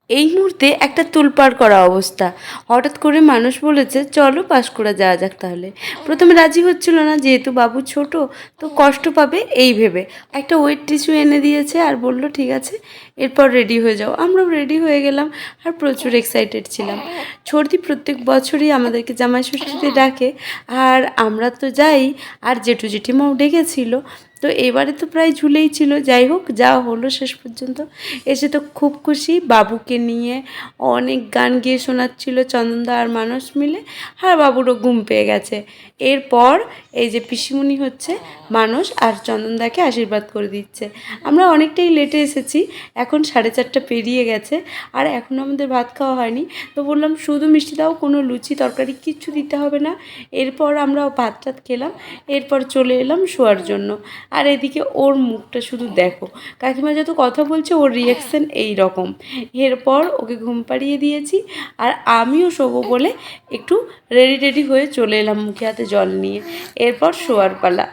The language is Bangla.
এই মুহূর্তে একটা তোলপাড় করা অবস্থা। হঠাৎ করে মানুষ বলেছে চলো পাঁশকুড়া যাওয়া যাক তাহলে। প্রথমে রাজি হচ্ছিল না, যেহেতু বাবু ছোট তো কষ্ট পাবে এই ভেবে। একটা ওয়েট টিস্যু এনে দিয়েছে আর বলল ঠিক আছে এরপর রেডি হয়ে যাও। আমরাও রেডি হয়ে গেলাম আর প্রচুর এক্সাইটেড ছিলাম। ছর্দি প্রত্যেক বছরই আমাদেরকে জামাই ষষ্ঠীতে ডাকে আর আমরা তো যাই, আর জেঠু জেঠিমাও ডেকেছিল। তো এবারে তো প্রায় ঝুলেই ছিল, যাই হোক যা হলো শেষ পর্যন্ত। এসে তো খুব খুশি, বাবুকে নিয়ে অনেক গান গিয়ে শোনাচ্ছিল চন্দনদা আর মানুষ মিলে, আর বাবুরও ঘুম পেয়ে গেছে। এরপর এই যে পিসিমণি হচ্ছে মানুষ আর চন্দনদাকে আশীর্বাদ করে দিচ্ছে। আমরা অনেকটাই লেটে এসেছি, এখন 4:30 পেরিয়ে গেছে আর এখনও আমাদের ভাত খাওয়া হয়নি। তো বললাম শুধু মিষ্টি দাও, কোনো লুচি তরকারি কিচ্ছু দিতে হবে না। এরপর আমরা ভাত টাত খেলাম, এরপর চলে এলাম শোয়ার জন্য। আর এদিকে ওর মুখটা শুধু দেখো, কাকিমা যত কথা বলছে ওর রিয়াকশান এই রকম। এরপর ওকে ঘুম পাড়িয়ে দিয়েছি আর আমিও শোবো বলে একটু রেডি টেডি হয়ে চলে এলাম মুখে হাতে জল নিয়ে। এরপর শোয়ার পালা।